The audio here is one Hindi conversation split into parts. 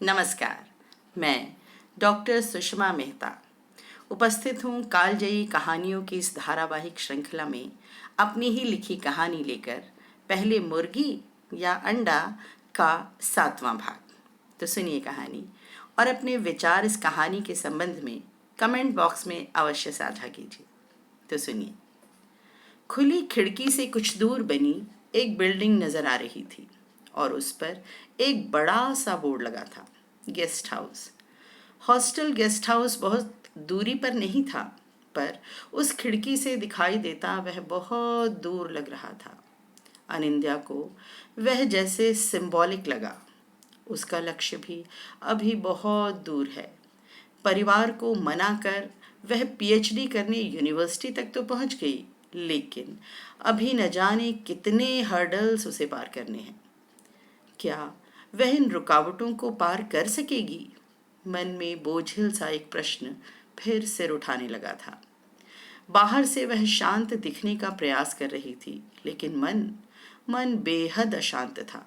नमस्कार। मैं डॉक्टर सुषमा मेहता उपस्थित हूँ कालजयी कहानियों की इस धारावाहिक श्रृंखला में अपनी ही लिखी कहानी लेकर पहले मुर्गी या अंडा का 7वां भाग। तो सुनिए कहानी और अपने विचार इस कहानी के संबंध में कमेंट बॉक्स में अवश्य साझा कीजिए। तो सुनिए। खुली खिड़की से कुछ दूर बनी एक बिल्डिंग नजर आ रही थी और उस पर एक बड़ा सा बोर्ड लगा था, guest house. Hostel guest house बहुत दूरी पर नहीं था, पर उस खिड़की से दिखाई देता वह बहुत दूर लग रहा था। अनिंद्या को वह जैसे सिंबॉलिक लगा। उसका लक्ष्य भी अभी बहुत दूर है। परिवार को मना कर वह पीएचडी करने यूनिवर्सिटी तक तो पहुंच गई, लेकिन अभी न जाने कितने हर्डल्स उसे पार करने हैं। क्या वह इन रुकावटों को पार कर सकेगी? मन में बोझिल सा एक प्रश्न फिर सिर उठाने लगा था। बाहर से वह शांत दिखने का प्रयास कर रही थी, लेकिन मन मन बेहद अशांत था।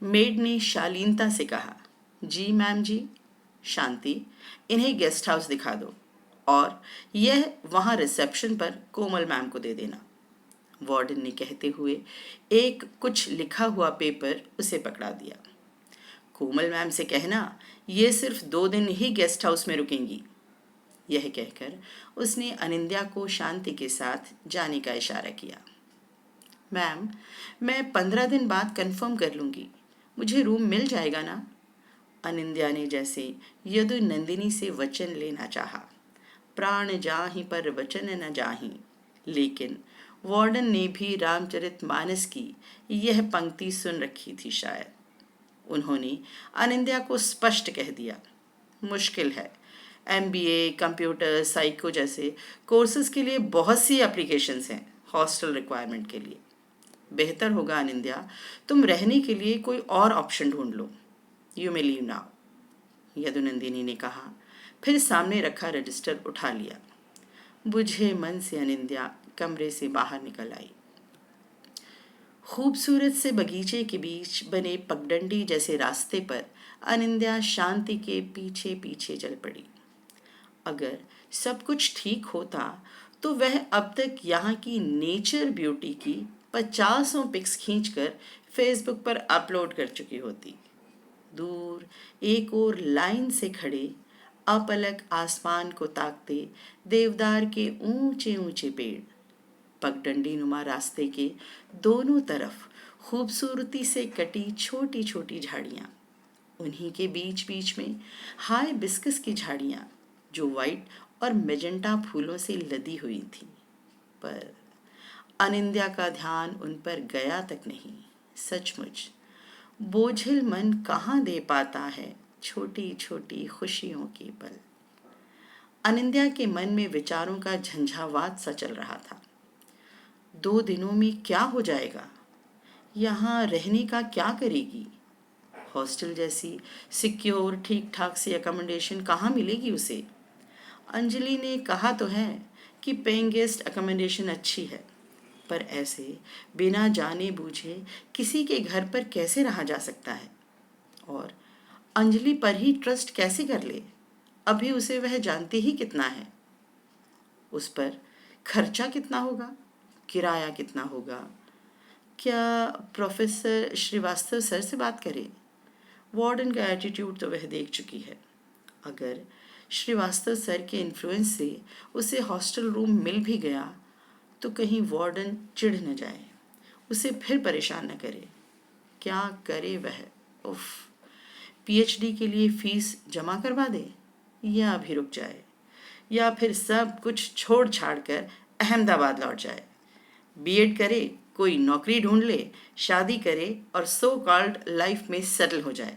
मेड ने शालीनता से कहा, जी मैम जी। शांति, इन्हें गेस्ट हाउस दिखा दो और यह वहां रिसेप्शन पर कोमल मैम को दे देना। वार्डन ने कहते हुए एक कुछ लिखा हुआ पेपर उसे पकड़ा दिया। कोमल मैम से कहना ये सिर्फ 2 दिन ही गेस्ट हाउस में रुकेंगी। यह कहकर उसने अनिंद्या को शांति के साथ जाने का इशारा किया। मैम, मैं 15 दिन बाद कंफर्म कर लूँगी। मुझे रूम मिल जाएगा ना? अनिंद्या ने जैसे यदु नंदिनी से वचन लेना चाहा। प्राण जाहि पर वचन न जाहि। लेकिन वार्डन ने भी रामचरितमानस की यह पंक्ति सुन रखी थी शायद। उन्होंने अनिंद्या को स्पष्ट कह दिया, मुश्किल है। एमबीए, कंप्यूटर, साइको जैसे कोर्सेज के लिए बहुत सी एप्लीकेशंस हैं हॉस्टल रिक्वायरमेंट के लिए। बेहतर होगा अनिंद्या, तुम रहने के लिए कोई और ऑप्शन ढूंढ लो। यू मे लीव नाउ, यदुनंदिनी ने कहा। फिर सामने रखा रजिस्टर उठा लिया। बुझे मन से अनिंद्या कमरे से बाहर निकल आई। खूबसूरत से बगीचे के बीच बने पगडंडी जैसे रास्ते पर अनिंद्या शांति के पीछे पीछे चल पड़ी। अगर सब कुछ ठीक होता तो वह अब तक यहाँ की नेचर ब्यूटी की 50 पिक्स खींचकर फेसबुक पर अपलोड कर चुकी होती। दूर एक और लाइन से खड़े अपलक आसमान को ताकते देवदार के ऊंचे ऊंचे पेड़, पगडंडी नुमा रास्ते के दोनों तरफ खूबसूरती से कटी छोटी छोटी झाड़ियाँ, उन्हीं के बीच बीच में हाय बिस्कस की झाड़ियाँ जो वाइट और मेजेंटा फूलों से लदी हुई थी। पर अनिंद्या का ध्यान उन पर गया तक नहीं। सचमुच बोझिल मन कहाँ दे पाता है छोटी छोटी खुशियों की पल। अनिंद्या के मन में विचारों का झंझावात सा चल रहा था। 2 दिनों में क्या हो जाएगा? यहाँ रहने का क्या करेगी? हॉस्टल जैसी सिक्योर ठीक ठाक सी अकोमोडेशन कहाँ मिलेगी उसे? अंजलि ने कहा तो है कि पेइंग गेस्ट अकोमोडेशन अच्छी है, पर ऐसे बिना जाने बूझे किसी के घर पर कैसे रहा जा सकता है? और अंजलि पर ही ट्रस्ट कैसे कर ले? अभी उसे वह जानती ही कितना है। उस पर खर्चा कितना होगा, किराया कितना होगा? क्या प्रोफेसर श्रीवास्तव सर से बात करें? वार्डन का एटीट्यूड तो वह देख चुकी है। अगर श्रीवास्तव सर के इन्फ्लुएंस से उसे हॉस्टल रूम मिल भी गया तो कहीं वार्डन चिढ़ न जाए, उसे फिर परेशान न करे। क्या करे वह? उफ, पीएचडी के लिए फीस जमा करवा दे या अभी रुक जाए, या फिर सब कुछ छोड़ छाड़ कर अहमदाबाद लौट जाए। बीएड करे, कोई नौकरी ढूंढ ले, शादी करे और सो कॉल्ड लाइफ में सेटल हो जाए।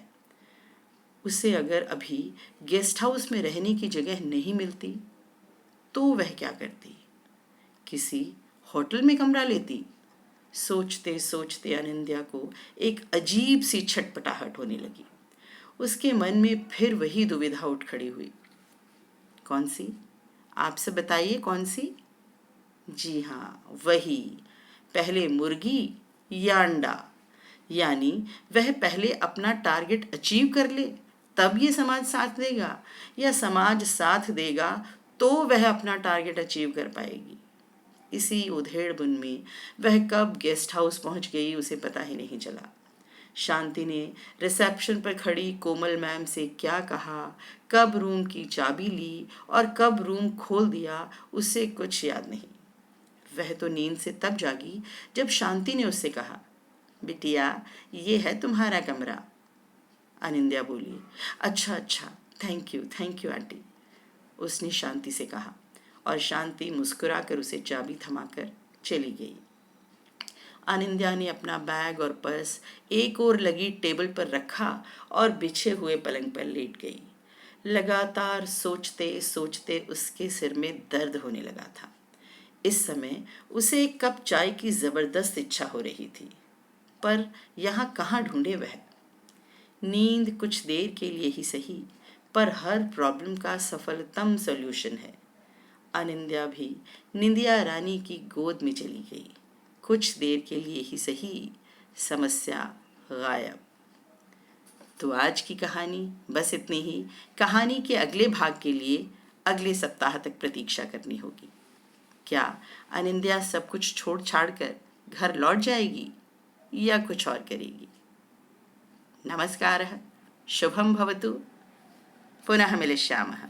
उसे अगर अभी गेस्ट हाउस में रहने की जगह नहीं मिलती तो वह क्या करती? किसी होटल में कमरा लेती। सोचते सोचते अनिंद्या को एक अजीब सी छटपटाहट होने लगी। उसके मन में फिर वही दुविधा उठ खड़ी हुई। कौन सी? आपसे बताइए, कौन सी? जी हाँ, वही, पहले मुर्गी या अंडा। यानी वह पहले अपना टारगेट अचीव कर ले, तब ये समाज साथ देगा, या समाज साथ देगा तो वह अपना टारगेट अचीव कर पाएगी। इसी उधेड़बुन में वह कब गेस्ट हाउस पहुंच गई उसे पता ही नहीं चला। शांति ने रिसेप्शन पर खड़ी कोमल मैम से क्या कहा, कब रूम की चाबी ली और कब रूम खोल दिया, उसे कुछ याद नहीं। वह तो नींद से तब जागी जब शांति ने उससे कहा, बिटिया ये है तुम्हारा कमरा। अनिंद्या बोली, अच्छा अच्छा, थैंक यू आंटी, उसने शांति से कहा, और शांति मुस्कुराकर उसे चाबी थमाकर चली गई। अनिंद्या ने अपना बैग और पर्स एक ओर लगी टेबल पर रखा और बिछे हुए पलंग पर लेट गई। लगातार सोचते सोचते उसके सिर में दर्द होने लगा था। इस समय उसे एक कप चाय की जबरदस्त इच्छा हो रही थी, पर यहाँ कहाँ ढूंढे वह। नींद कुछ देर के लिए ही सही, पर हर प्रॉब्लम का सफलतम सॉल्यूशन है। अनिंद्या भी निंदिया रानी की गोद में चली गई। कुछ देर के लिए ही सही, समस्या गायब। तो आज की कहानी बस इतनी ही। कहानी के अगले भाग के लिए अगले सप्ताह तक प्रतीक्षा करनी होगी। क्या अनिंद्या सब कुछ छोड़ छाड़ कर घर लौट जाएगी या कुछ और करेगी? नमस्कारः, शुभं भवतु, पुनः मिलिष्यामः।